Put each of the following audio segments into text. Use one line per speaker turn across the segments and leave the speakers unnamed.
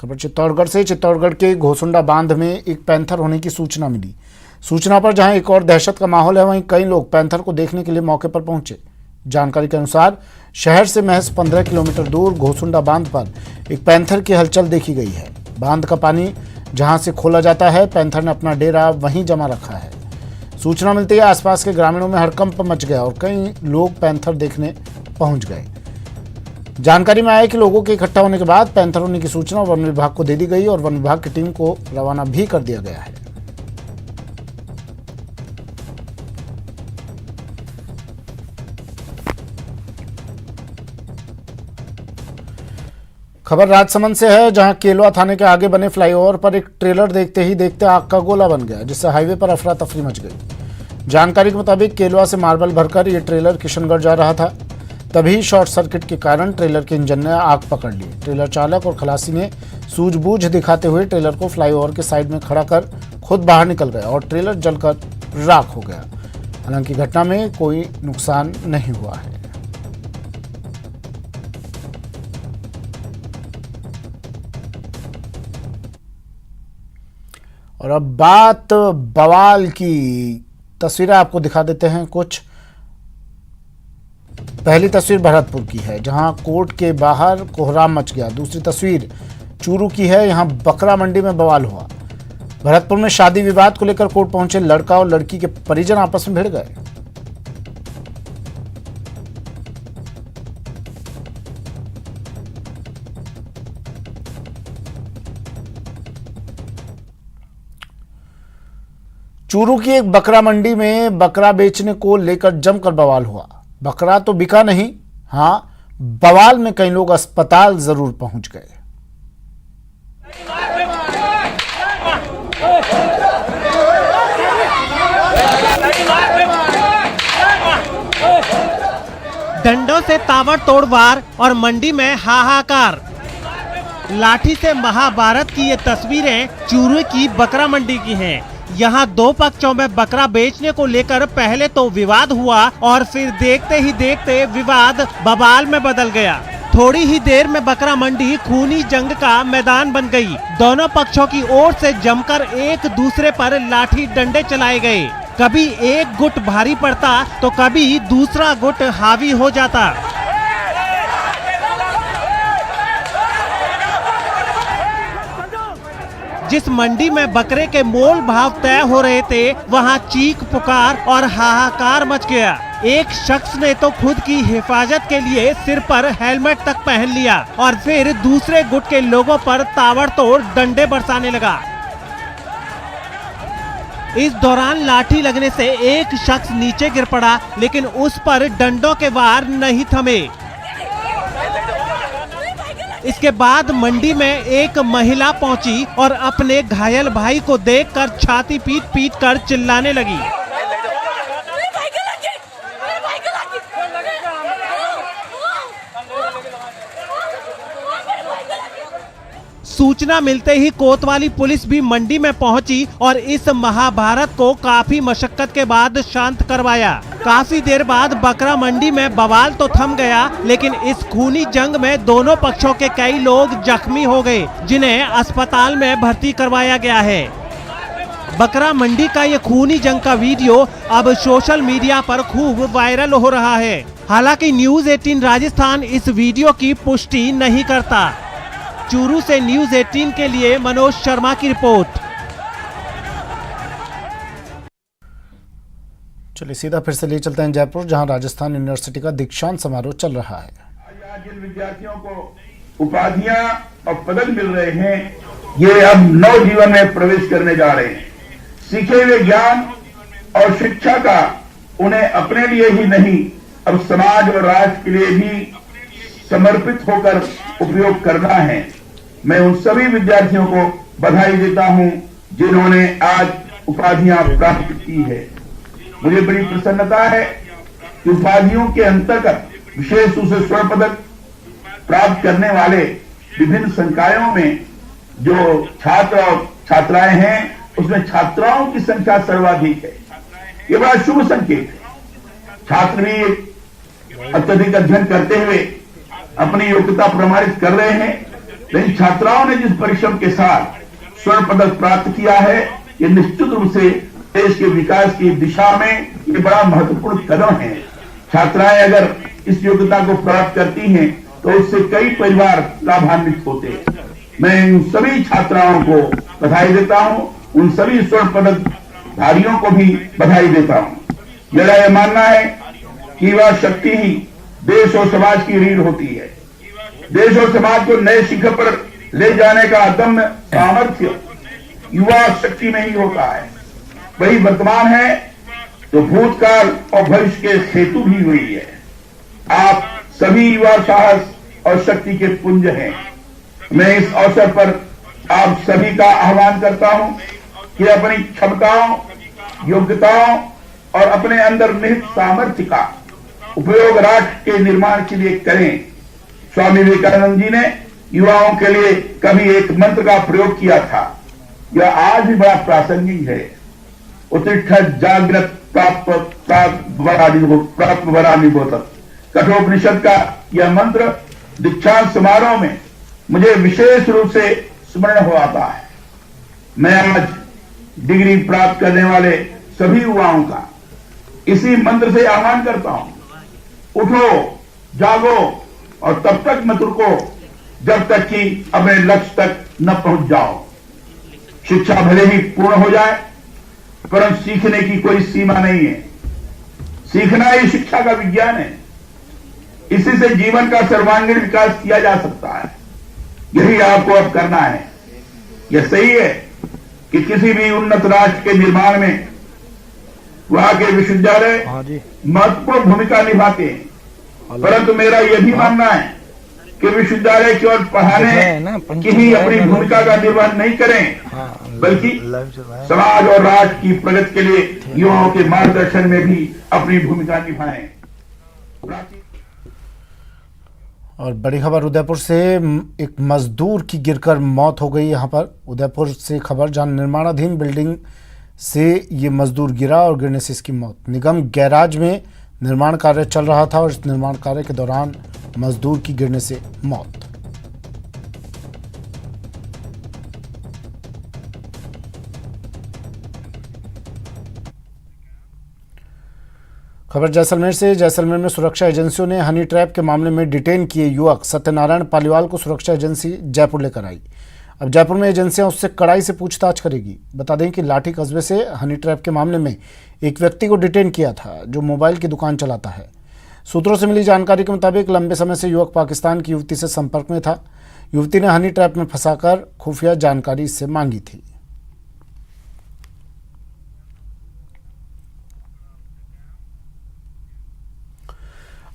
खबर चित्तौड़गढ़ से। चित्तौड़गढ़ के घोसुंडा बांध में एक पैंथर होने की सूचना मिली। सूचना पर जहां एक और दहशत का माहौल है, वहीं कई लोग पैंथर को देखने के लिए मौके पर पहुंचे। जानकारी के अनुसार शहर से महज 15 किलोमीटर दूर घोसुंडा बांध पर एक पैंथर की हलचल देखी गई है। बांध का पानी जहां से खोला जाता है, पैंथर ने अपना डेरा वहीं जमा रखा है। सूचना मिलते ही आसपास के ग्रामीणों में हड़कंप मच गया और कई लोग पैंथर देखने पहुंच गए। जानकारी में आया कि लोगों के इकट्ठा होने के बाद पैंथर होने की सूचना वन विभाग को दे दी गई और वन विभाग की टीम को रवाना भी कर दिया गया है। खबर राजसमंद से है, जहां केलवा थाने के आगे बने फ्लाईओवर पर एक ट्रेलर देखते ही देखते आग का गोला बन गया, जिससे हाईवे पर अफरा तफरी मच गई। जानकारी के मुताबिक केलवा से मार्बल भरकर ये ट्रेलर किशनगढ़ जा रहा था। तभी शॉर्ट सर्किट के कारण ट्रेलर के इंजन ने आग पकड़ ली। ट्रेलर चालक और खलासी ने सूझबूझ दिखाते हुए ट्रेलर को फ्लाईओवर के साइड में खड़ा कर खुद बाहर निकल गए और ट्रेलर जलकर राख हो गया। हालांकि घटना में कोई नुकसान नहीं हुआ है। और अब बात बवाल की। तस्वीरें आपको दिखा देते हैं कुछ। पहली तस्वीर भरतपुर की है, जहां कोर्ट के बाहर कोहराम मच गया। दूसरी तस्वीर चूरू की है, यहां बकरा मंडी में बवाल हुआ। भरतपुर में शादी विवाद को लेकर कोर्ट पहुंचे लड़का और लड़की के परिजन आपस में भिड़ गए। चूरू की एक बकरा मंडी में बकरा बेचने को लेकर जमकर बवाल हुआ। बकरा तो बिका नहीं, हां, बवाल में कई लोग अस्पताल जरूर पहुंच गए।
डंडों से ताबड़तोड़ वार और मंडी में हाहाकार। लाठी से महाभारत की ये तस्वीरें चूरू की बकरा मंडी की हैं। यहाँ दो पक्षों में बकरा बेचने को लेकर पहले तो विवाद हुआ और फिर देखते ही देखते विवाद बवाल में बदल गया। थोड़ी ही देर में बकरा मंडी खूनी जंग का मैदान बन गई। दोनों पक्षों की ओर से जमकर एक दूसरे पर लाठी डंडे चलाए गए। कभी एक गुट भारी पड़ता तो कभी दूसरा गुट हावी हो जाता। जिस मंडी में बकरे के मोल भाव तय हो रहे थे, वहां चीख पुकार और हाहाकार मच गया। एक शख्स ने तो खुद की हिफाजत के लिए सिर पर हेलमेट तक पहन लिया और फिर दूसरे गुट के लोगों पर ताबड़तोड़ डंडे बरसाने लगा। इस दौरान लाठी लगने से एक शख्स नीचे गिर पड़ा, लेकिन उस पर डंडों के वार नहीं थमे। इसके बाद मंडी में एक महिला पहुंची और अपने घायल भाई को देखकर छाती पीट पीट कर चिल्लाने लगी। सूचना मिलते ही कोतवाली पुलिस भी मंडी में पहुंची और इस महाभारत को काफी मशक्कत के बाद शांत करवाया। काफी देर बाद बकरा मंडी में बवाल तो थम गया, लेकिन इस खूनी जंग में दोनों पक्षों के कई लोग जख्मी हो गए, जिन्हें अस्पताल में भर्ती करवाया गया है। बकरा मंडी का ये खूनी जंग का वीडियो अब सोशल मीडिया पर खूब वायरल हो रहा है। हालांकि न्यूज़ 18 राजस्थान इस वीडियो की पुष्टि नहीं करता। चूरू से न्यूज़ 18 के लिए मनोज शर्मा की रिपोर्ट।
चलिए सीधा फिर से ले चलते हैं जयपुर, जहां राजस्थान यूनिवर्सिटी का दीक्षांत समारोह चल रहा है।
जिन विद्यार्थियों को उपाधियां और पदक मिल रहे हैं, ये अब नव जीवन में प्रवेश करने जा रहे हैं। सीखे हुए ज्ञान और शिक्षा का उन्हें अपने लिए ही नहीं, अब समाज और राष्ट्र के लिए भी समर्पित होकर उपयोग करना है। मैं उन सभी विद्यार्थियों को बधाई देता हूं जिन्होंने आज उपाधियां प्राप्त की है। मुझे बड़ी प्रसन्नता है कि उपाधियों के अंतर्गत विशेष रूप से स्वर्ण पदक प्राप्त करने वाले विभिन्न संकायों में जो छात्र और छात्राएं हैं, उसमें छात्राओं की संख्या सर्वाधिक है। ये बड़ा शुभ संकेत है। छात्र भी अत्यधिक अध्ययन करते हुए अपनी योग्यता प्रमाणित कर रहे हैं लेकिन छात्राओं ने जिस परिश्रम के साथ स्वर्ण पदक प्राप्त किया है, ये निश्चित रूप से देश के विकास की दिशा में ये बड़ा महत्वपूर्ण कदम है। छात्राएं अगर इस योग्यता को प्राप्त करती हैं तो उससे कई परिवार लाभान्वित होते हैं। मैं इन सभी छात्राओं को बधाई देता हूं, उन सभी स्वर्ण पदक धारियों को भी बधाई देता हूं। मेरा यह मानना है कि युवा शक्ति ही देश और समाज की रीढ़ होती है। देश और समाज को नए शिखर पर ले जाने का अदम्य सामर्थ्य युवा शक्ति में ही होता है। वही वर्तमान है तो भूतकाल और भविष्य के सेतु भी हुई है। आप सभी युवा साहस और शक्ति के पुंज हैं। मैं इस अवसर पर आप सभी का आह्वान करता हूं कि अपनी क्षमताओं, योग्यताओं और अपने अंदर निहित सामर्थ्य का उपयोग राष्ट्र के निर्माण के लिए करें। स्वामी विवेकानंद जी ने युवाओं के लिए कभी एक मंत्र का प्रयोग किया था, यह आज भी बड़ा प्रासंगिक है। उत्तिष्ठत् जाग्रत प्राप्त वरानि बोधत्। कठोपनिषद का यह मंत्र दीक्षांत समारोह में मुझे विशेष रूप से स्मरण हो आता है। मैं आज डिग्री प्राप्त करने वाले सभी युवाओं का इसी मंत्र से आह्वान करता हूं, उठो, जागो और तब तक मत रुको जब तक कि अपने लक्ष्य तक न पहुंच जाओ। शिक्षा भले ही पूर्ण हो जाए, परंतु सीखने की कोई सीमा नहीं है। सीखना ही शिक्षा का विज्ञान है। इसी से जीवन का सर्वांगीण विकास किया जा सकता है। यही आपको अब करना है। यह सही है कि किसी भी उन्नत राष्ट्र के निर्माण में वहां के विश्वविद्यालय महत्वपूर्ण भूमिका निभाते हैं, परंतु मेरा यह भी मानना है कि विश्वविद्यालय केवल पढ़ाने की ही अपनी भूमिका का निर्वहन नहीं करें, बल्कि समाज और राष्ट्र की प्रगति के लिए युवाओं के मार्गदर्शन में भी अपनी भूमिका निभाएं।
और बड़ी खबर उदयपुर से, एक मजदूर की गिरकर मौत हो गई। यहाँ पर उदयपुर से खबर, जहाँ निर्माणाधीन बिल्डिंग से ये मजदूर गिरा और गिरने से इसकी मौत। निगम गैराज में निर्माण कार्य चल रहा था और इस निर्माण कार्य के दौरान मजदूर की गिरने से मौत। खबर जैसलमेर से, जैसलमेर में सुरक्षा एजेंसियों ने हनी ट्रैप के मामले में डिटेन किए युवक सत्यनारायण पालीवाल को सुरक्षा एजेंसी जयपुर लेकर आई। अब जयपुर में एजेंसियां उससे कड़ाई से पूछताछ करेगी। बता दें कि लाठी कस्बे से हनी ट्रैप के मामले में एक व्यक्ति को डिटेन किया था जो मोबाइल की दुकान चलाता है। सूत्रों से मिली जानकारी के मुताबिक लंबे समय से युवक पाकिस्तान की युवती से संपर्क में था। युवती ने हनी ट्रैप में फंसाकर खुफिया जानकारी इससे मांगी थी।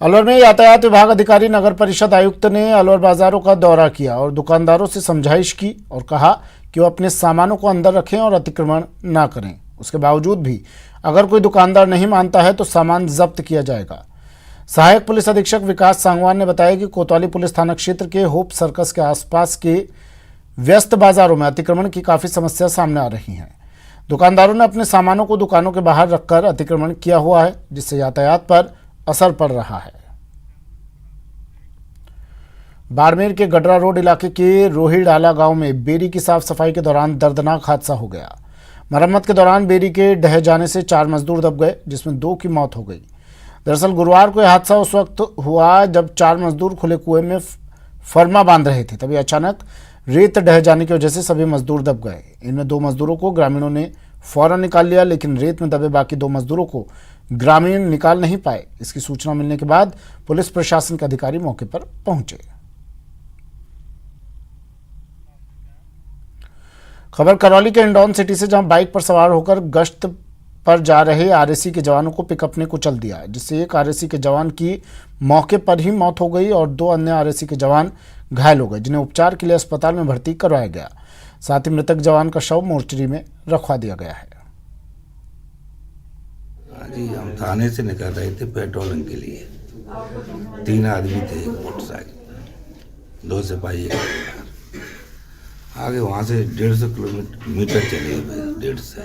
अलवर में यातायात विभाग अधिकारी नगर परिषद आयुक्त ने अलवर बाजारों का दौरा किया और दुकानदारों से समझाइश की और कहा कि वो अपने सामानों को अंदर रखें और अतिक्रमण ना करें। उसके बावजूद भी अगर कोई दुकानदार नहीं मानता है तो सामान जब्त किया जाएगा। सहायक पुलिस अधीक्षक विकास सांगवान ने बताया कि कोतवाली पुलिस थाना क्षेत्र के होप सर्कस के आसपास के व्यस्त बाजारों में अतिक्रमण की काफ़ी समस्या सामने आ रही है। दुकानदारों ने अपने सामानों को दुकानों के बाहर रखकर अतिक्रमण किया हुआ है, जिससे यातायात पर असर पड़ रहा है। बाड़मेर के गडरा रोड इलाके के रोहिडाला गांव में बेरी की साफ सफाई के दौरान दर्दनाक हादसा हो गया। मरम्मत के दौरान बेरी के ढह जाने से 4 मजदूर दब गए, जिसमें 2 की मौत हो गई। दरअसल गुरुवार को यह हादसा उस वक्त हुआ जब 4 मजदूर खुले कुएं में फरमा बांध रहे थे। तभी अचानक रेत ढह जाने की वजह से सभी मजदूर दब गए। इनमें 2 मजदूरों को ग्रामीणों ने फौरन निकाल लिया, लेकिन रेत में दबे बाकी 2 मजदूरों को ग्रामीण निकाल नहीं पाए। इसकी सूचना मिलने के बाद पुलिस प्रशासन के अधिकारी मौके पर पहुंचे। खबर करौली के इंडौन सिटी से, जहां बाइक पर सवार होकर गश्त पर जा रहे आरएसी के जवानों को पिकअप ने कुचल दिया, जिससे एक आरएसी के जवान की मौके पर ही मौत हो गई और 2 अन्य आरएसी के जवान घायल हो गए, जिन्हें उपचार के लिए अस्पताल में भर्ती करवाया गया। साथ ही मृतक जवान का शव मोर्चरी में रखवा दिया गया है।
जी, हम थाने से निकल रहे थे पेट्रोलिंग के लिए। 3 आदमी थे, एक मोटरसाइकिल, 2 सिपाही, एक हवलदार। आगे वहाँ से 150 किलोमीटर चले हुए, 150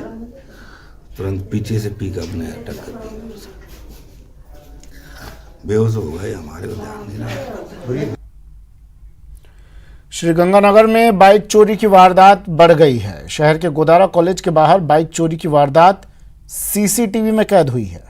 तुरंत पीछे से पिकअप ने टक्कर दी। बेहोश हो गए, हमारे को ध्यान नहीं रहा।
श्रीगंगानगर में बाइक चोरी की वारदात बढ़ गई है। शहर के गोदारा कॉलेज के बाहर बाइक चोरी की वारदात सीसीटीवी में कैद हुई है।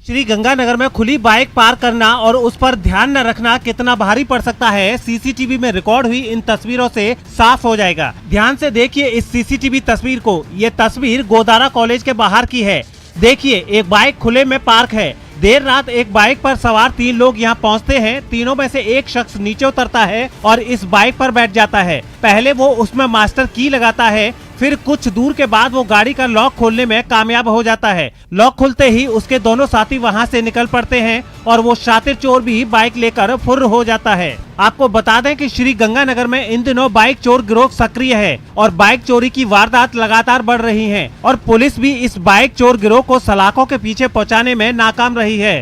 श्री गंगानगर में खुली बाइक पार्क करना और उस पर ध्यान न रखना कितना भारी पड़ सकता है, सीसीटीवी में रिकॉर्ड हुई इन तस्वीरों से साफ हो जाएगा। ध्यान से देखिए इस सीसीटीवी तस्वीर को। ये तस्वीर गोदारा कॉलेज के बाहर की है। देखिए एक बाइक खुले में पार्क है। देर रात एक बाइक पर सवार 3 लोग यहाँ पहुँचते हैं। तीनों में से एक शख्स नीचे उतरता है और इस बाइक पर बैठ जाता है। पहले वो उसमें मास्टर की लगाता है, फिर कुछ दूर के बाद वो गाड़ी का लॉक खोलने में कामयाब हो जाता है। लॉक खुलते ही उसके दोनों साथी वहां से निकल पड़ते हैं और वो शातिर चोर भी बाइक लेकर फुर्र हो जाता है। आपको बता दें कि श्री गंगानगर में इन दिनों बाइक चोर गिरोह सक्रिय है और बाइक चोरी की वारदात लगातार बढ़ रही हैं और पुलिस भी इस बाइक चोर गिरोह को सलाखों के पीछे पहुँचाने में नाकाम रही है।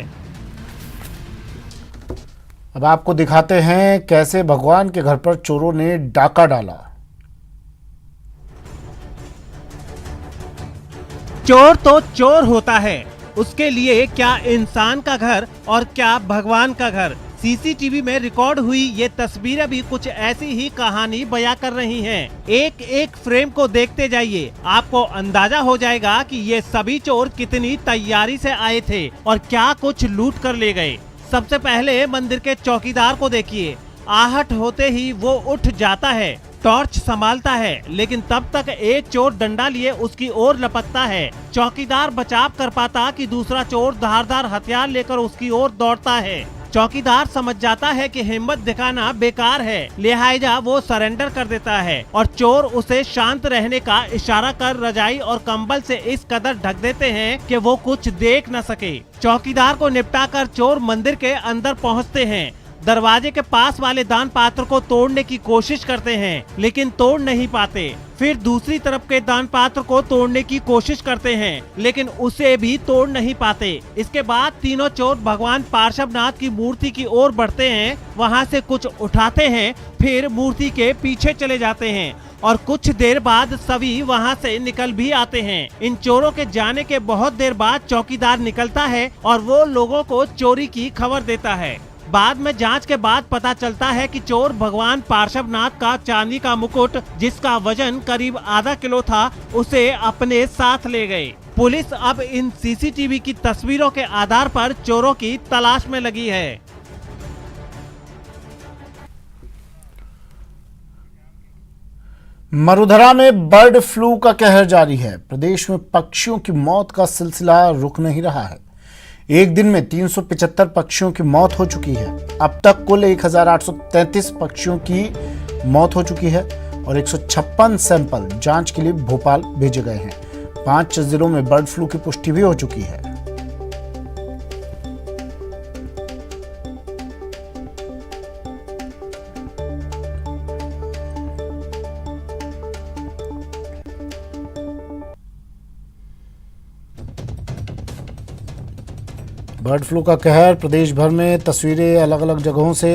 अब आपको दिखाते हैं कैसे भगवान के घर पर चोरों ने डाका डाला।
चोर तो चोर होता है, उसके लिए क्या इंसान का घर और क्या भगवान का घर। सीसीटीवी में रिकॉर्ड हुई ये तस्वीरें भी कुछ ऐसी ही कहानी बयां कर रही हैं। एक एक फ्रेम को देखते जाइए, आपको अंदाजा हो जाएगा कि ये सभी चोर कितनी तैयारी से आए थे और क्या कुछ लूट कर ले गए। सबसे पहले मंदिर के चौकीदार को देखिए। आहट होते ही वो उठ जाता है, टॉर्च संभालता है, लेकिन तब तक एक चोर डंडा लिए उसकी ओर लपकता है। चौकीदार बचाव कर पाता कि दूसरा चोर धारदार हथियार लेकर उसकी ओर दौड़ता है। चौकीदार समझ जाता है कि हिम्मत दिखाना बेकार है, लिहाजा वो सरेंडर कर देता है और चोर उसे शांत रहने का इशारा कर रजाई और कंबल से इस कदर ढक देते हैं कि वो कुछ देख न सके। चौकीदार को निपटाकर चोर मंदिर के अंदर पहुंचते हैं। दरवाजे के पास वाले दान पात्र को तोड़ने की कोशिश करते हैं, लेकिन तोड़ नहीं पाते। फिर दूसरी तरफ के दान पात्र को तोड़ने की कोशिश करते हैं, लेकिन उसे भी तोड़ नहीं पाते। इसके बाद तीनों चोर भगवान पार्श्वनाथ की मूर्ति की ओर बढ़ते हैं, वहां से कुछ उठाते हैं, फिर मूर्ति के पीछे चले जाते हैं और कुछ देर बाद सभी वहां से निकल भी आते हैं। इन चोरों के जाने के बहुत देर बाद चौकीदार निकलता है और वो लोगों को चोरी की खबर देता है। बाद में जांच के बाद पता चलता है कि चोर भगवान पार्श्वनाथ का चांदी का मुकुट, जिसका वजन करीब आधा किलो था, उसे अपने साथ ले गए। पुलिस अब इन सीसीटीवी की तस्वीरों के आधार पर चोरों की तलाश में लगी है।
मरुधरा में बर्ड फ्लू का कहर जारी है। प्रदेश में पक्षियों की मौत का सिलसिला रुक नहीं रहा है। एक दिन में 375 पक्षियों की मौत हो चुकी है। अब तक कुल 1833 पक्षियों की मौत हो चुकी है और 156 सैंपल जांच के लिए भोपाल भेजे गए हैं। 5 जिलों में बर्ड फ्लू की पुष्टि भी हो चुकी है। बर्ड फ्लू का कहर प्रदेश भर में, तस्वीरें अलग अलग जगहों से।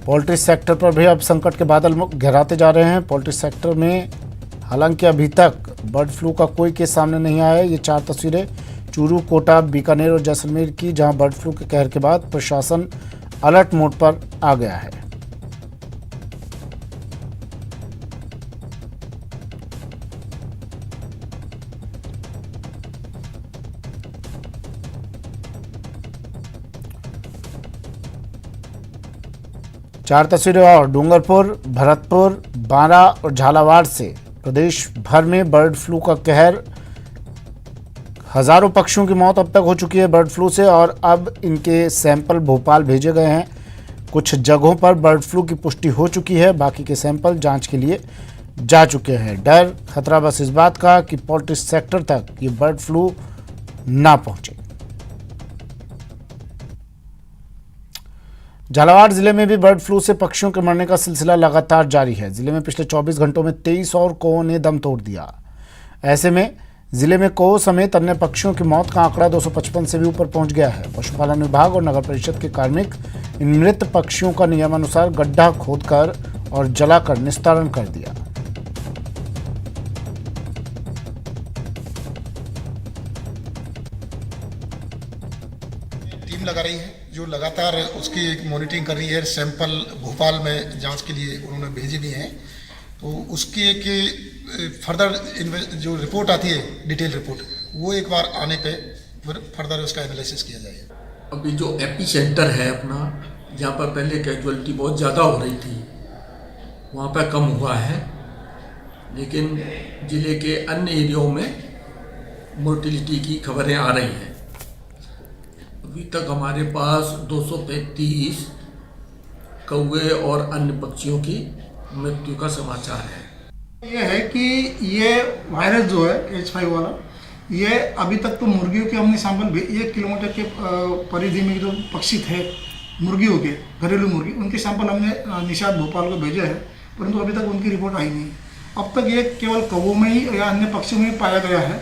पोल्ट्री सेक्टर पर भी अब संकट के बादल गहराते जा रहे हैं। पोल्ट्री सेक्टर में हालांकि अभी तक बर्ड फ्लू का कोई केस सामने नहीं आया है। ये 4 तस्वीरें चूरू, कोटा, बीकानेर और जैसलमेर की, जहां बर्ड फ्लू के कहर के बाद प्रशासन अलर्ट मोड पर आ गया है। चार तस्वीरें और डूंगरपुर, भरतपुर, बांरा और झालावाड़ से प्रदेश भर में बर्ड फ्लू का कहर। हजारों पक्षियों की मौत अब तक हो चुकी है बर्ड फ्लू से और अब इनके सैंपल भोपाल भेजे गए हैं। कुछ जगहों पर बर्ड फ्लू की पुष्टि हो चुकी है, बाकी के सैंपल जांच के लिए जा चुके हैं। डर खतरा बस इस बात का कि पोल्ट्री सेक्टर तक ये बर्ड फ्लू ना पहुंचे। झालावाड़ जिले में भी बर्ड फ्लू से पक्षियों के मरने का सिलसिला लगातार जारी है। जिले में पिछले 24 घंटों में 23 और कौओं ने दम तोड़ दिया। ऐसे में जिले में कौओं समेत अन्य पक्षियों की मौत का आंकड़ा 255 से भी ऊपर पहुंच गया है। पशुपालन विभाग और नगर परिषद के कार्मिक इन मृत पक्षियों का नियमानुसार गड्ढा खोदकर और जलाकर निस्तारण कर दिया।
टीम लगा रही है जो लगातार उसकी एक मॉनिटरिंग कर रही है। सैंपल भोपाल में जांच के लिए उन्होंने भेजे भी हैं, तो उसकी एक फर्दर जो रिपोर्ट आती है, डिटेल रिपोर्ट, वो एक बार आने पे फिर फर्दर उसका एनालिसिस किया जाएगा।
अभी जो एपी सेंटर है अपना, जहाँ पर पहले कैजुअलिटी बहुत ज़्यादा हो रही थी, वहाँ पर कम हुआ है, लेकिन ज़िले के अन्य एरियाओं में मोर्टिलिटी की खबरें आ रही हैं। अभी तक हमारे पास 235 कौवे और अन्य पक्षियों की मृत्यु का समाचार है।
ये है कि ये वायरस जो है H5 वाला, ये अभी तक तो मुर्गियों के हमने सैंपल 1 किलोमीटर के परिधि में जो पक्षी थे मुर्गियों के, घरेलू मुर्गी, उनके सैंपल हमने निषाद भोपाल को भेजे हैं, परंतु अभी तक उनकी रिपोर्ट आई नहीं। अब तक ये केवल कौवों में ही या अन्य पक्षियों में ही पाया गया है।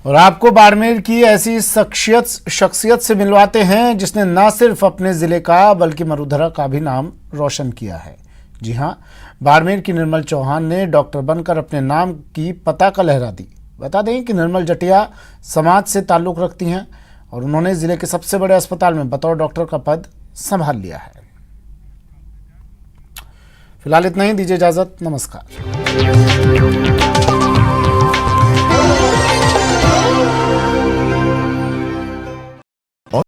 और आपको बाड़मेर की ऐसी शख्सियत से मिलवाते हैं जिसने न सिर्फ अपने जिले का बल्कि मरुधरा का भी नाम रोशन किया है। जी हां, बाड़मेर की निर्मल चौहान ने डॉक्टर बनकर अपने नाम की पताका लहरा दी। बता दें कि निर्मल जटिया समाज से ताल्लुक़ रखती हैं और उन्होंने जिले के सबसे बड़े अस्पताल में बतौर डॉक्टर का पद संभाल लिया है। फिलहाल इतना ही, दीजिए इजाजत, नमस्कार।